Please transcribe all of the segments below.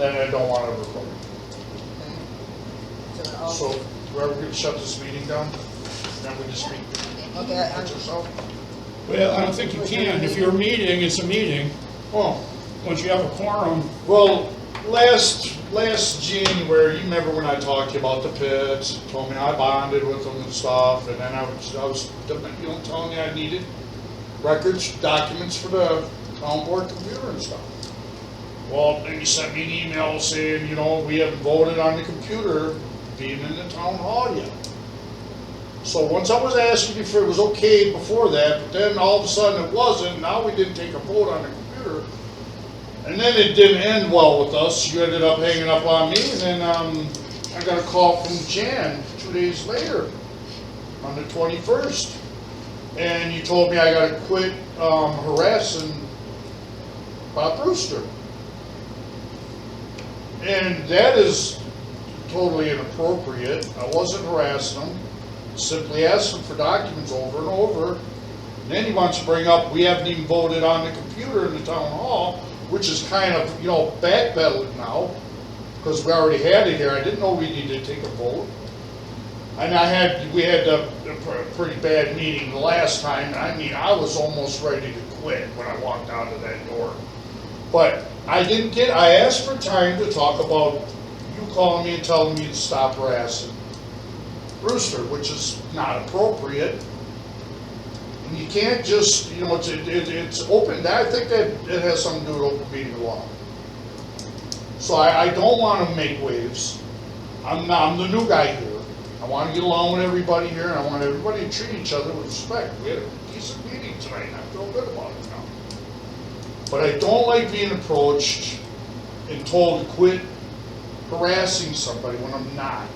then I don't want to record. Okay. So whoever can shut this meeting down, then we just speak. Okay, That's yourself. Well, I don't think you can. If you're meeting, it's a meeting. Oh, Once you have a quorum, well, last January, you remember when I talked to you about the pits, told me I bonded with them and stuff, and then I was telling you I needed records, documents for the town board computer and stuff. Well, then you sent me an email saying, we haven't voted on the computer being in the town hall yet. So once I was asking if it was okay before that, but then all of a sudden it wasn't, now we didn't take a vote on the computer. And then it didn't end well with us. You ended up hanging up on me, and then I got a call from Jan 2 days later, on the 21st. And you told me I gotta quit harassing Bob Brewster. And that is totally inappropriate. I wasn't harassing him, simply asking for documents over and over. And then he wants to bring up, we haven't even voted on the computer in the town hall, which is kind of, backpedaling now, because we already had it here. I didn't know we needed to take a vote. And we had a pretty bad meeting the last time, and I was almost ready to quit when I walked out of that door. But I asked for time to talk about you calling me and telling me to stop harassing Brewster, which is not appropriate. And you can't just, it's open. I think that it has something to do with open meeting law. So I don't want to make waves. I'm the new guy here. I want to get along with everybody here, and I want everybody to treat each other with respect. We had a decent meeting tonight, and I feel good about it now. But I don't like being approached and told to quit harassing somebody when I'm not.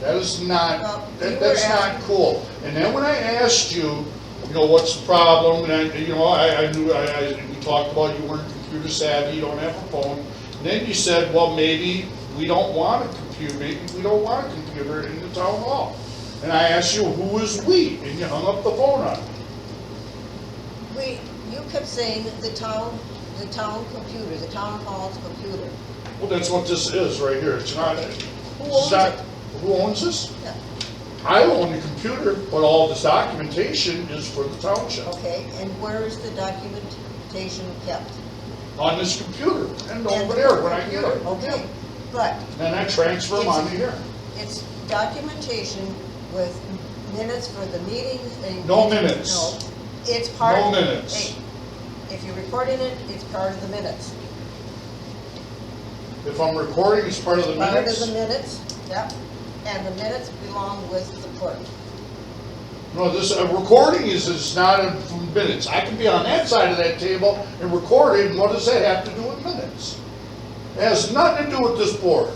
That is not, that's not cool. And then when I asked you, what's the problem, and we talked about you weren't computer savvy, you don't have a phone. And then you said, well, maybe we don't want a computer, in the town hall. And I asked you, who is we? And you hung up the phone on me. You kept saying the town computer, the town hall's computer. Well, that's what this is right here. It's not. Who owns it? Who owns this? Yeah. I own the computer, but all this documentation is for the township. Okay, and where is the documentation kept? On this computer, and over there when I get it. Okay, but. Then I transfer them onto here. It's documentation with minutes for the meetings. No minutes. No, it's part. No minutes. Hey, if you're recording it, it's part of the minutes. If I'm recording, it's part of the minutes? Part of the minutes, yep. And the minutes belong with the clerk. No, this recording is not in minutes. I can be on that side of that table and record it, and what does that have to do with minutes? It has nothing to do with this board.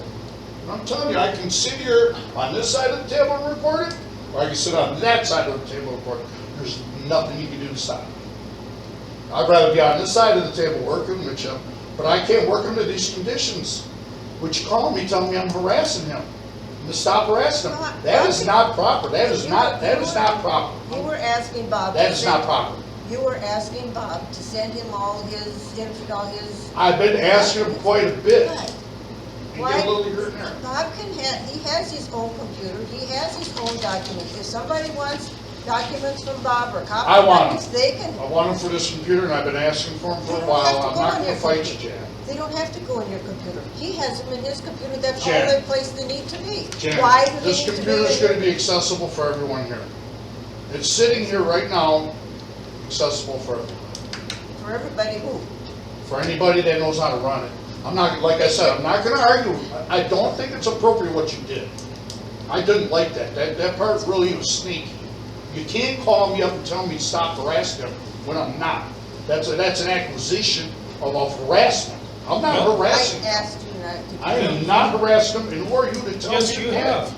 And I'm telling you, I can sit here on this side of the table and record it, or I can sit on that side of the table and record it. There's nothing you can do to stop me. I'd rather be on this side of the table working with you, but I can't work under these conditions. Which you call me telling me I'm harassing him. To stop harassing him. That is not proper. That is not proper. You were asking Bob. That is not proper. You were asking Bob to send him all his. I've been asking him quite a bit. Why? Get a little here and there. Bob he has his own computer, he has his own documents. If somebody wants documents from Bob or copies of documents, they can. I want them for this computer, and I've been asking for them for a while. I'm not going to fight you, Jan. They don't have to go in your computer. He has them in his computer. That's Jan, all the place they need to be. Jan, why do this they need computer is to be going to be accessible for everyone here. It's sitting here right now, accessible for everyone. For everybody who? For anybody that knows how to run it. I'm not, like I said, I'm not going to argue. I don't think it's appropriate what you did. I didn't like that. That part really was sneaky. You can't call me up and tell me to stop harassing them when I'm not. That's an acquisition of harassment. I'm not harassing them. I asked you not to. I am not harassing them, and who are you to tell me? yes, you have.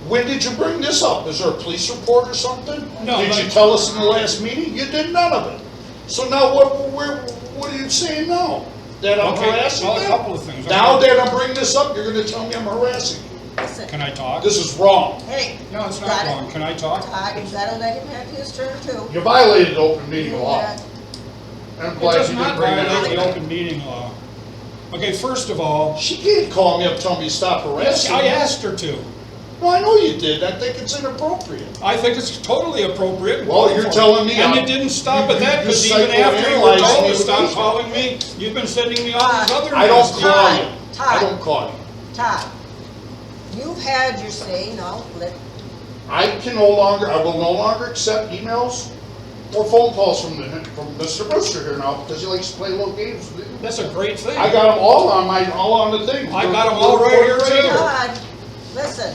When did you bring this up? Is there a police report or something? No. Did you tell us in the last meeting? You did none of it. So now what are you saying now? That I'm harassing you? Well, a couple of things. Now that I'm bringing this up, you're going to tell me I'm harassing you. Listen. Can I talk? This is wrong. Hey. No, it's not wrong. Can I talk? Todd, you gotta let him have his turn too. You violated open meeting law. I'm It glad does you not didn't bring that violate the up. open meeting law. Okay, first of all, She can't call me up and tell me to stop yes, harassing. I me. asked her to. No, I know you did. I think it's inappropriate. I think it's totally appropriate. Well, you're telling me And I'm- it didn't stop at that, you because even after you were psychoanalyzed told me to with stop these- calling me, you've been sending me all these other I don't nasty- call Todd, you. Todd. I don't call you. Todd, you've had your say, now, I will no longer accept emails or phone calls from Mr. Brewster here now, because he likes to play little games with me. That's a great thing. I got them all on the thing. I got 'em all right here, too. Todd, listen.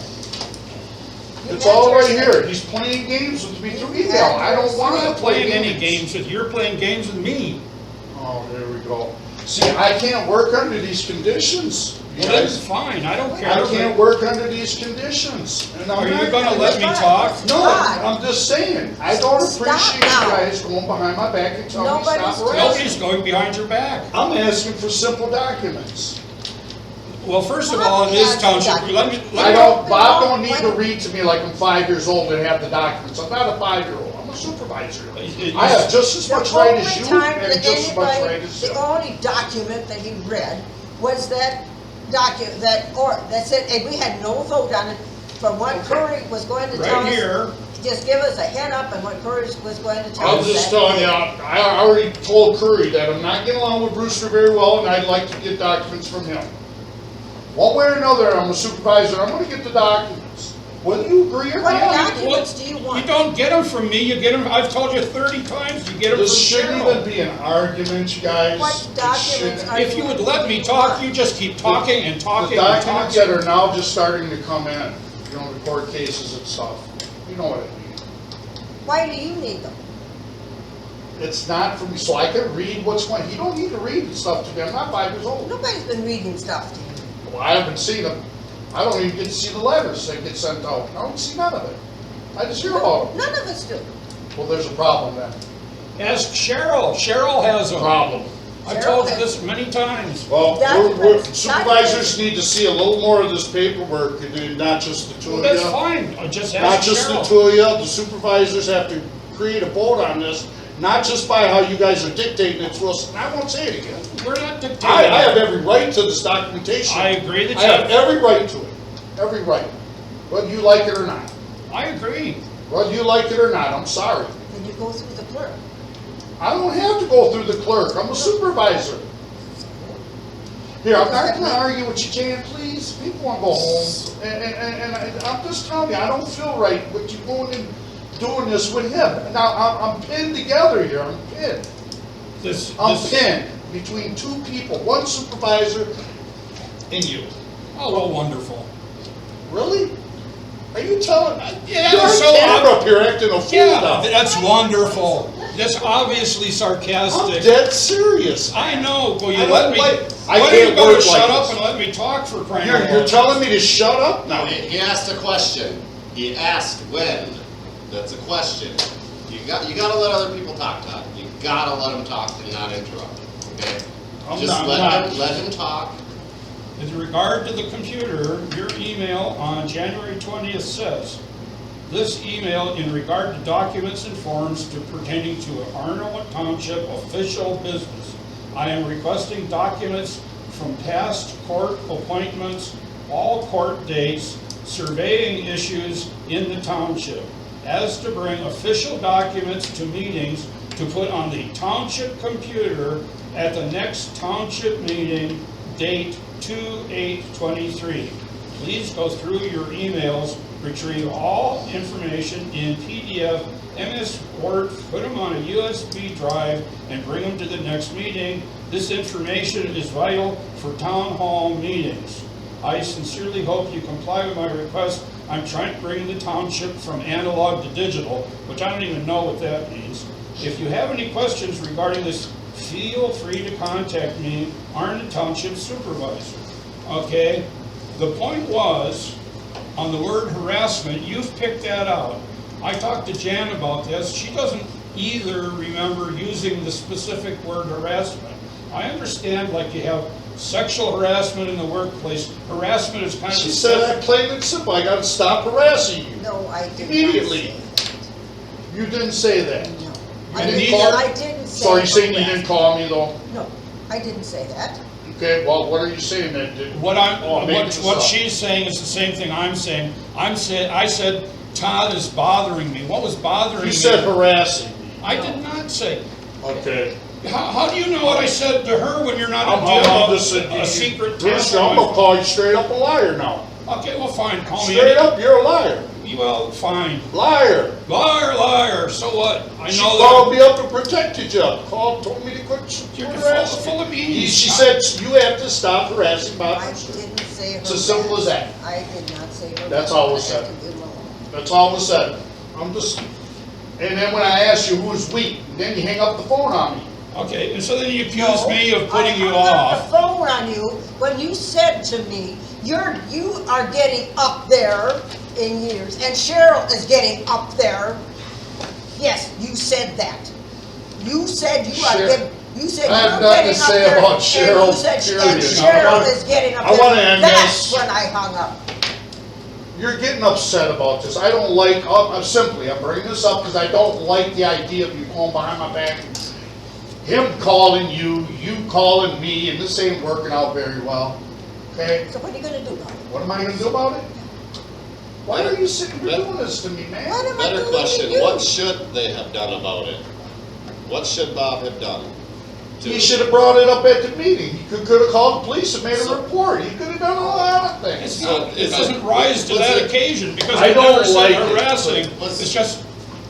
You It's had all your right say. here. He's playing games with me through You email. had I don't your want I'm to not play playing any games with you, you're playing games with me. Oh, there we go. See, I can't work under these conditions. You Well, that's guys. fine, I don't care. I can't work under these conditions. And I'm Are you not gonna let me Todd, talk? No, Todd, I'm just saying, I don't Stop appreciate you now. guys going behind my back and telling me to Nobody's stop Nobody's harassing. going behind your back. I'm asking for simple documents. Well, first of Bob all, in this has township, documents. let me, I don't, Bob no, don't need to wait. read to me like I'm 5 years old and have the documents. I'm not a 5-year-old, I'm a supervisor. It- I have just as The much right as only you time and that just as much anybody- right as The him. only document that he read was that document, that said, and we had no vote on it, from what Curry was going to tell us. right here, Just give us a head up on what Curry was going to tell I'm us. just that telling day. you, I already told Curry that I'm not getting along with Brewster very well, and I'd like to get documents from him. One way or another, I'm a supervisor, I'm gonna get the documents. Whether you agree or What not, documents do you you want? don't get them from me, you get them, I've told you 30 times, you get them from this shouldn't even Cheryl. be an argument, you guys. What It documents shouldn't- are If you would let me talk, you just keep talking and The talking and documents that talking. are now just starting to come in, you know, the court cases and stuff, you know what I mean. Why do you need them? It's not for me, so I can read what's going, you don't need to read stuff to me, I'm not 5 years old. Nobody's been reading stuff to you. Well, I haven't seen them, I don't even get to see the letters that get sent out, I don't see none of it. I just hear about them. None of us do. Well, there's a problem then. Ask Cheryl, Cheryl has them. Problem. I've told you this many times. Well, Documents. supervisors need to see a little more of this paperwork, and not just the two Well, of that's you. fine, just Not ask just the Cheryl. two of you, the supervisors have to create a vote on this, not just by how you guys are dictating it to us, and I won't say it again. We're not dictating. I have every right to this documentation. I agree that I have you, every right to it, every right, whether you like it or not. I agree. Whether you like it or not, I'm sorry. Then you go through the clerk. I don't have to go through the clerk, I'm a supervisor. Here, I'm not gonna argue with you, Jan, please, people wanna go home, and I'm just telling you, I don't feel right with you going and doing this with him. Now, I'm pinned together here, I'm pinned. I'm pinned between two people, one supervisor and you. Oh, well, wonderful. Really? Are you telling me? Yeah, You're on so camera up here acting a fool Yeah, now. that's wonderful. That's obviously I'm sarcastic. dead serious. I know, will you I let don't me, like- I why don't you can't go to work shut like up this. and let me talk for crying out You're loud? telling me to shut up now? He asked a question. He asked when. That's a question. You gotta let other people talk, Todd. You gotta let them talk and not interrupt. Okay? I'm Just not- let him talk. With regard to the computer, your email on January 20th says, this email in regard to documents and forms pertaining to Arnold Township official business. I am requesting documents from past court appointments, all court dates, surveying issues in the township, as to bring official documents to meetings to put on the township computer at the next township meeting, date 2/8/23. Please go through your emails, retrieve all information in PDF, MS Word, put them on a USB drive, and bring them to the next meeting. This information is vital for town hall meetings. I sincerely hope you comply with my request. I'm trying to bring the township from analog to digital, which I don't even know what that means. If you have any questions regarding this, feel free to contact me, Arna Township Supervisor. Okay? The point was, on the word harassment, you've picked that out. I talked to Jan about this. She doesn't either remember using the specific word harassment. I understand, like, you have sexual harassment in the workplace. Harassment is kind of... She said I plain and simple, I gotta stop harassing you. No, I did not Immediately. say You didn't say that. that. No. You I didn't didn't, call- I didn't say. So are you saying you harassment. didn't call me though? No, I didn't say that. Okay, well, what are you saying then? Did- What Oh, make this what up. she's saying is the same thing I'm saying. I said, Todd is bothering me. What was bothering me? You said harassing me. I did not say. Okay. How do you know what I said to her when you're not I'm a just secret Brewster, task? I'm gonna call you straight up a liar now. Okay, well, fine, call me. Straight up, you're a liar. Well, fine. Liar. Liar, liar, so what? I She know called that. me up and protected you. Told me to quit You're harassing full of me. beans. She said, you have to stop harassing Bob I Brewster. didn't say her. It's as simple as that. I did not say her. That's all was said. That's all was said. I'm just, and then when I asked you who was weak, then you hang up the phone on me. Okay, and so then you accuse me of putting you I hung up off. the phone on you when you said to me, you are getting up there in years, and Cheryl is getting up there. Yes, you said that. You said you are Cheryl- getting, you said I have you're nothing to getting up say there. about and Cheryl, you said- period. And I Cheryl wanna- is getting up I wanna there. end That's this. when I hung up. You're getting upset about this. I don't like, I'm bringing this up because I don't like the idea of you going behind my back. Him calling you, you calling me, and this ain't working out very well. Okay? So what are you gonna do about it? What am I gonna do about it? Why are you sitting here doing this to me, man? What am I Better doing question, to you? what should they have done about it? What should Bob have done? He should have brought it up at the meeting. He could have called the police and made a So- report. He could have done a lot of It's things. not, it Is it- doesn't rise to was that it- occasion because I I don't never said like it, harassing. but was- It's just,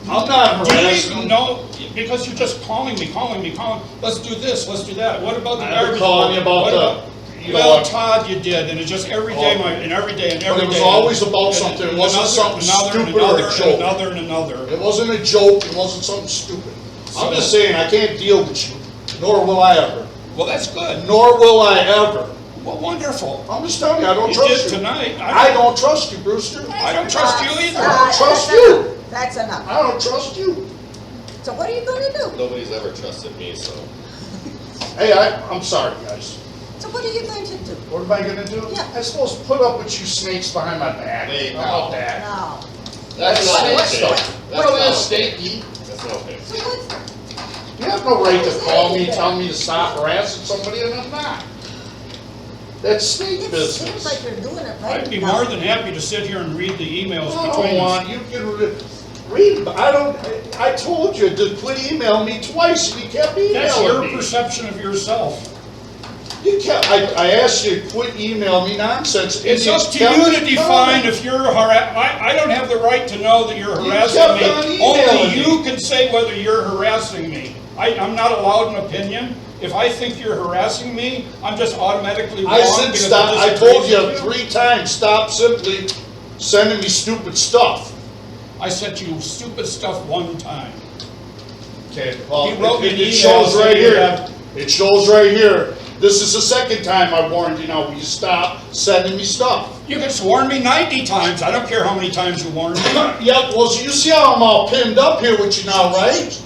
I'm not do you harassing even him. know, because you're just calling me, let's do this, let's do that. What about the I never garbage? called you about What the- you know Well, what? Todd, you did, and it's just every day, Oh. and every day, and But every day. it was always about and something. It another, wasn't something another, and stupid or a another, and joke. another, and another. It wasn't a joke. It wasn't something stupid. I'm So- just saying, I can't deal with you, nor will I ever. Well, that's good. Nor will I ever. Well, wonderful. I'm just telling you, I don't You trust did you. tonight. I don't trust you, Brewster. I don't trust you either. I don't trust That's you. enough. That's enough. I don't trust you. So what are you gonna do? Nobody's ever trusted me, so. Hey, I'm sorry, guys. So what are you going to do? What am I gonna do? Yeah. I'm supposed to put up with you snakes behind my back. Wait, How about that? No. That's not snake okay. stuff. That's What not are okay. snakey? That's not okay. So what's, You have no right to call me, tell me to stop harassing somebody, and I'm not. That's snake it business. seems like you're doing it right I'd be now. more than happy to sit here and read the emails I between don't us. want, you can read, I told you to quit emailing me twice, and you kept That's your emailing me. perception of yourself. You kept, I asked you to quit emailing me nonsense. and It's you up to kept you to define coming. if you're I don't have the right to know that you're You harassing kept me. on emailing Only you me. can say whether you're harassing me. I'm not allowed an opinion. If I think you're harassing me, I'm just automatically wrong. I said because stop, it I disagrees told you with 3 times, stop simply sending me stupid stuff. I sent you stupid stuff one time. Okay, well, He wrote me an it email shows right saying here. that- It shows right here. This is the second time I warned you now, will you stop sending me stuff? You can warn me 90 times. I don't care how many times you warn me. Yep, well, you see how I'm all pinned up here with you now, right?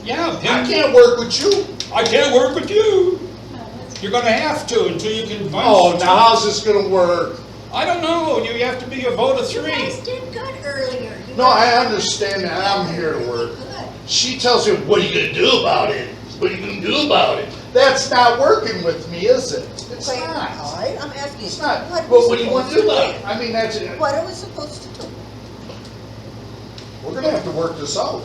Yeah, I can't work with you. I can't work with you. You're gonna have to until you can Oh, now how's this gonna work? I don't know. You have to be a vote of You 3. guys did good earlier. You No, I understand that, I'm here to work. Good. She tells me, what are you gonna do about it? What are you gonna do about it? That's not working with me, is it? It's Wait, not. all right, I'm asking you. It's not. What Well, we what do you want to do supposed about it? I mean, that's it. What are we supposed to do? We're gonna have to work this out.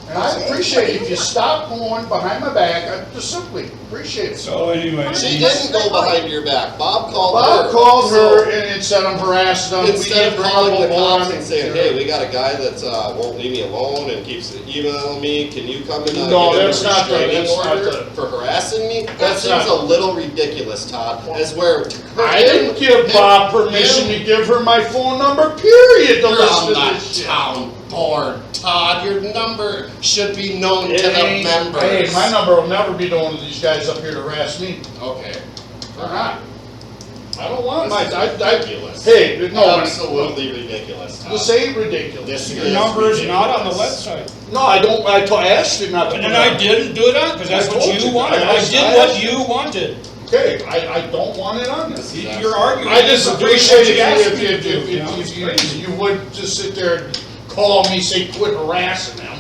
And I Okay, appreciate what do if you you want? stop going behind my back, I just simply appreciate it. So anyway, She didn't go behind your back. Bob called her. Bob called her So, and it said I'm harassing them. We instead didn't of bring calling up the a warrant. cops and saying, hey, we got a guy that won't leave me alone and keeps emailing me, can you come and No, give him that's a not the- restraining that's not order the- for harassing me? That That's seems not- a little ridiculous, Todd, as where. I didn't give Bob permission to give her my phone number, period, to You're listen on to the this shit. town board, Todd, your number should be known to the Hey, members. hey, my number will never be the one of these guys up here to harass me. Okay. They're not. I don't want my, This is ridiculous. hey, no, Absolutely ridiculous, Todd. this ain't ridiculous. This your is number is not on the ridiculous. website. No, I don't, I asked you not to. And put then it I on. didn't do it on, because that's I what told you you. wanted. I I asked- did I what asked- you wanted. Okay, I don't want it on This there. is You're arguing. I just for doing what appreciate you asked if me to do, you know, it's crazy. you would just sit there and call me, say, quit harassing them.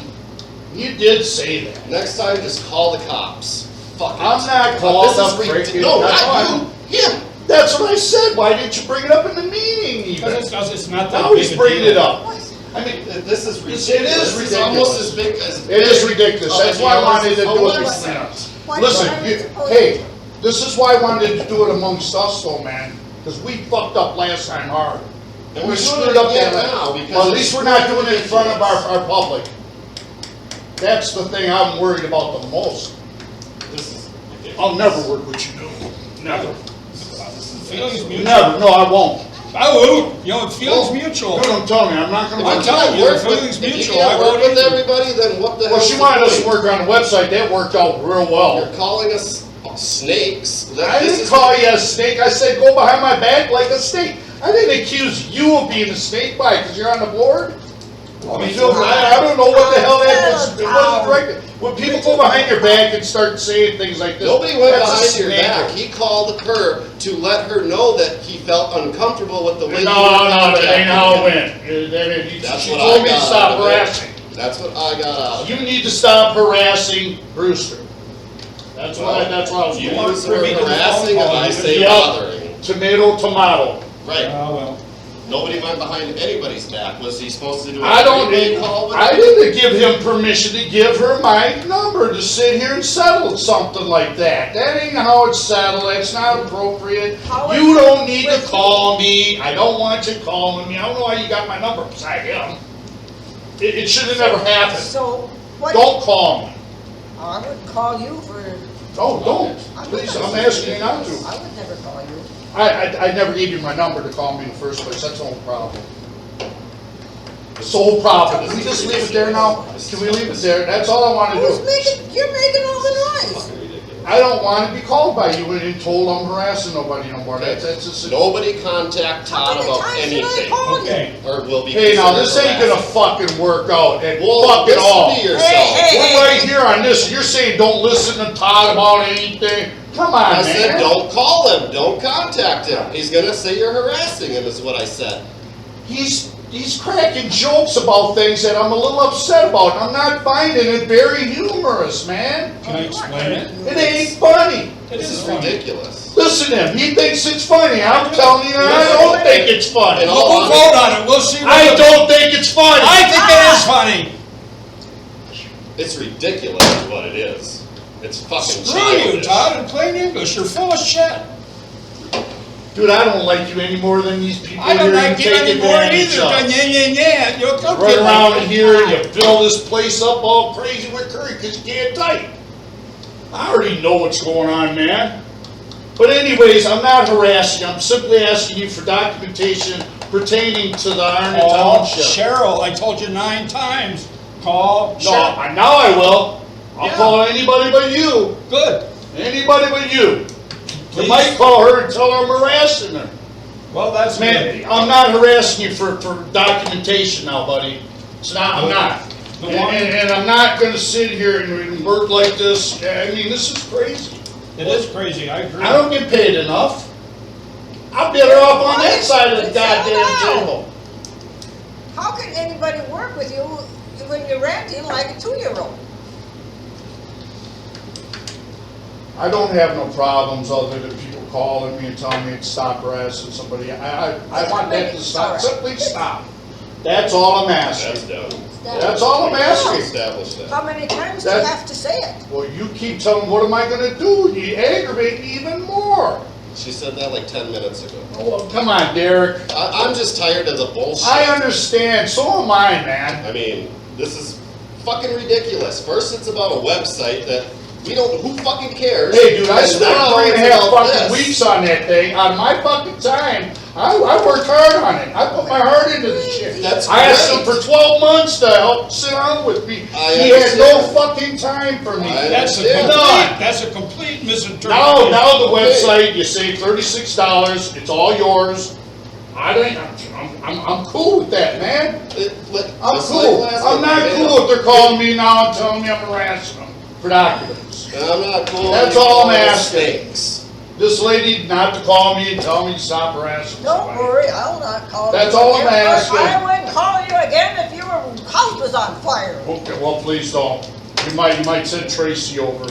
You did say that. Next time, just call the cops. fucking. I'm not called This up is freaking- No, that's not you, him. That's what I said. Why didn't you bring it up in the meeting even? Because it's not that Now big he's a bringing deal. it up. I mean, This is ridiculous. It is This almost as big as. it is ridiculous. of a That's why I deal wanted as to a do it. website. What Listen, are we you, supposed hey, to- this is why I wanted to do it amongst us though, man. Because we fucked up last time hard. And We we're screwed doing it up again that now because Well, at it's least we're not doing it in front of ridiculous. our public. That's the thing I'm worried about the most. This is ridiculous. I'll never work with you, no. Never. Feelings mutual. Never, no, I won't. I won't, you know, feelings mutual. Dude, I'm telling you, I'm not gonna I'm work. telling you, Work the with- feeling's if you mutual. can't I work won't with either. everybody, then what the hell? Well, she wanted us to work on the website, that worked out real well. You're calling us snakes. I didn't call you a snake, I said go behind my back like a snake. I didn't accuse you of being a snake by, because you're on the board. I mean, I don't know what the hell that was, it wasn't directed. When people go behind your back and start saying things like this. Nobody went that's a behind your snake. back. He called her to let her know that he felt uncomfortable with the way No, you were no, that contacting ain't how it him. went. That's She what told I me to got stop out of it. harassing. That's what I got out of You it. need to stop harassing Brewster. That's what I was You doing. use the word privy to the harassing phone and call, I you say Yep. bothering. Tomato, tomato. Right. Well, Nobody went behind anybody's back. Was he supposed to do a I don't three-way need, call with I her? didn't give him permission to give her my number to sit here and settle something like that. That ain't how it's settled, that's not appropriate. How You is don't it need to with- call me, I don't want you calling me, I don't know why you got my number beside him. It should have never happened. So, what? Don't call me. I would call you for. Oh, don't, I'm please, not- I'm asking you not to. I would never call you. I never gave you my number to call me in the first place, that's the whole problem. It's the whole problem. Can we just leave it there now? Can we leave it there? That's all I wanna Who's do. you're making all the noise. Fucking ridiculous. I don't wanna be called by you and told I'm harassing nobody no more, that's just. Nobody contact How Todd many about times did I anything. call you? okay. Or will be Hey, now, this considered ain't gonna harassing. fucking work out at Well, fucking listen all. to yourself. Hey, We're right here on this, you're saying don't listen to Todd about anything? Come on, I said, man. don't call him, don't contact him. He's gonna say you're harassing him, is what I said. He's cracking jokes about things that I'm a little upset about. I'm not finding it very humorous, man. Can I explain it? It ain't funny. It This is funny. ridiculous. Listen to him, he thinks it's funny. I'm telling you, I don't think it's funny. In We'll all we'll vote on it, we'll see. what I the- don't think it's funny. I think it is funny. It's ridiculous is what it is. It's fucking Screw you, childish. Todd, in plain English, you're full of shit. Dude, I don't like you any more than these people I don't here like you take anymore advantage either, of. then yeah, you'll come Run around in here and you fill this place up all crazy with curry because you can't type. I already know what's going on, man. But anyways, I'm not harassing, I'm simply asking you for documentation pertaining to the Arna Call Township. Cheryl, I told you 9 times. Call No, Cheryl. now I will. I'll Yeah. call anybody but you. Good. Anybody but you. You Please. might call her and tell her I'm harassing her. Well, that's Man, good. I'm not harassing you for documentation now, buddy. It's not, I'm not. The And, one- and I'm not gonna sit here and work like this. I mean, this is crazy. It is crazy, I agree. I don't get paid enough. I'm better off on that side of the goddamn table. How can anybody work with you when you're acting like a 2-year-old? I don't have no problems other than people calling me and telling me to stop harassing somebody. I want that to stop, simply stop. That's all I'm That's asking. done. That's all I'm asking. Established that. How many times do you That- have to say it? Well, you keep telling me, what am I gonna do? You aggravate me even more. She said that like 10 minutes ago. Oh, well, come on, Derek. I'm just tired of the bullshit. I understand, so am I, man. I mean, this is fucking ridiculous. First, it's about a website that we don't, who fucking cares? Hey, dude, I And spent now 3.5 it's about fucking this. weeks on that thing, on my fucking time. I worked hard on it. I put my heart into this shit. That's I asked him great. for 12 months to help sit down with me. I He had no understand. fucking time for me. I That's a understand. complete, that's a complete misinterpretation. Now the Okay. website, you save $36, it's all yours. I'm cool with that, man. I'm Just cool. like last I'm time, not you cool know. if they're calling me now and telling me I'm harassing them for documents. And I'm not cool. That's with all I'm all asking. mistakes. This lady not to call me and tell me to stop harassing Don't somebody. worry, I'll not call you. That's all I'm again, but asking. I wouldn't call you again if your house was on fire. Okay, well, please don't. You might send Tracy over.